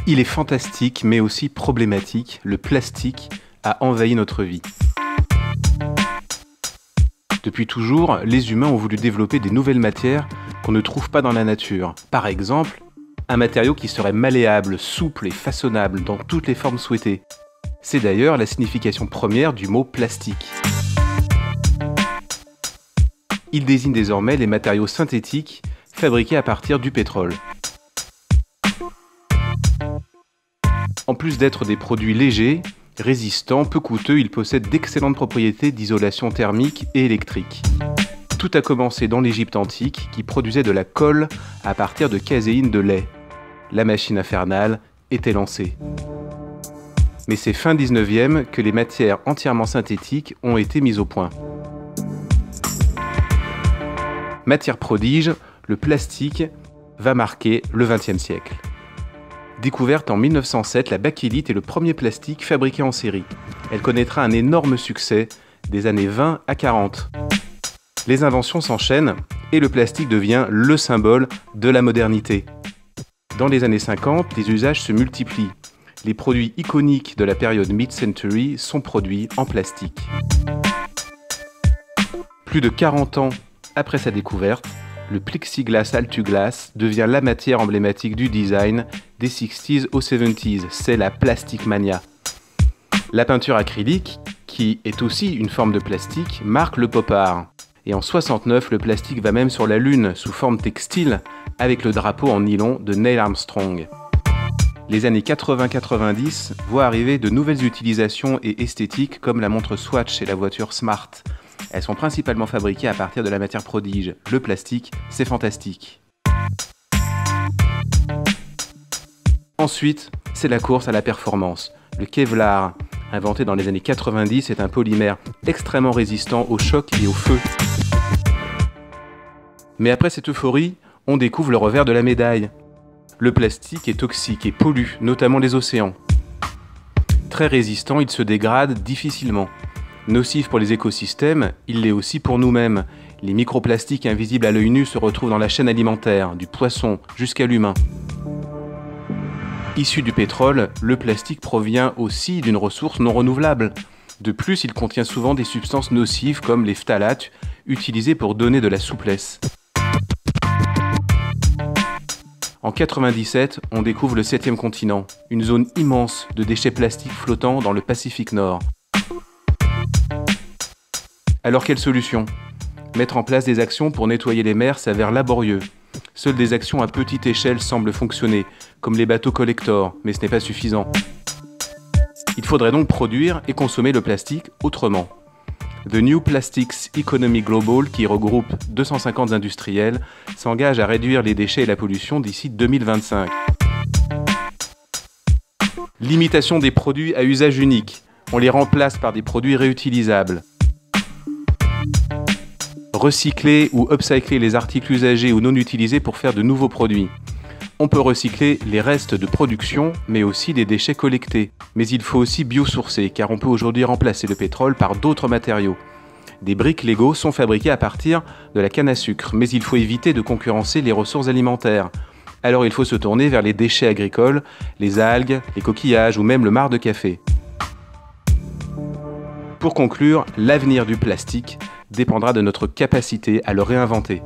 Il est fantastique mais aussi problématique, le plastique a envahi notre vie. Depuis toujours, les humains ont voulu développer des nouvelles matières qu'on ne trouve pas dans la nature. Par exemple, un matériau qui serait malléable, souple et façonnable dans toutes les formes souhaitées. C'est d'ailleurs la signification première du mot plastique. Il désigne désormais les matériaux synthétiques fabriqués à partir du pétrole. En plus d'être des produits légers, résistants, peu coûteux, ils possèdent d'excellentes propriétés d'isolation thermique et électrique. Tout a commencé dans l'Égypte antique qui produisait de la colle à partir de caséine de lait. La machine infernale était lancée. Mais c'est fin 19e que les matières entièrement synthétiques ont été mises au point. Matière prodige, le plastique va marquer le XXe siècle. Découverte en 1907, la bakélite est le premier plastique fabriqué en série. Elle connaîtra un énorme succès des années 20 à 40. Les inventions s'enchaînent et le plastique devient le symbole de la modernité. Dans les années 50, les usages se multiplient. Les produits iconiques de la période mid-century sont produits en plastique. Plus de 40 ans après sa découverte, le plexiglas Altuglas devient la matière emblématique du design des 60s aux 70s. C'est la plastic mania. La peinture acrylique, qui est aussi une forme de plastique, marque le pop art. Et en 69, le plastique va même sur la Lune sous forme textile avec le drapeau en nylon de Neil Armstrong. Les années 80-90 voient arriver de nouvelles utilisations et esthétiques comme la montre Swatch et la voiture Smart. Elles sont principalement fabriquées à partir de la matière prodige. Le plastique, c'est fantastique. Ensuite, c'est la course à la performance. Le Kevlar, inventé dans les années 90, est un polymère extrêmement résistant au choc et au feu. Mais après cette euphorie, on découvre le revers de la médaille. Le plastique est toxique et pollue, notamment les océans. Très résistant, il se dégrade difficilement. Nocif pour les écosystèmes, il l'est aussi pour nous-mêmes. Les microplastiques invisibles à l'œil nu se retrouvent dans la chaîne alimentaire, du poisson jusqu'à l'humain. Issu du pétrole, le plastique provient aussi d'une ressource non renouvelable. De plus, il contient souvent des substances nocives comme les phtalates, utilisées pour donner de la souplesse. En 97, on découvre le 7e continent, une zone immense de déchets plastiques flottant dans le Pacifique Nord. Alors quelle solution ? Mettre en place des actions pour nettoyer les mers s'avère laborieux. Seules des actions à petite échelle semblent fonctionner, comme les bateaux collectors, mais ce n'est pas suffisant. Il faudrait donc produire et consommer le plastique autrement. The New Plastics Economy Global, qui regroupe 250 industriels, s'engage à réduire les déchets et la pollution d'ici 2025. Limitation des produits à usage unique. On les remplace par des produits réutilisables. Recycler ou upcycler les articles usagés ou non utilisés pour faire de nouveaux produits. On peut recycler les restes de production, mais aussi les déchets collectés. Mais il faut aussi biosourcer, car on peut aujourd'hui remplacer le pétrole par d'autres matériaux. Des briques Lego sont fabriquées à partir de la canne à sucre, mais il faut éviter de concurrencer les ressources alimentaires. Alors il faut se tourner vers les déchets agricoles, les algues, les coquillages ou même le marc de café. Pour conclure, l'avenir du plastique dépendra de notre capacité à le réinventer.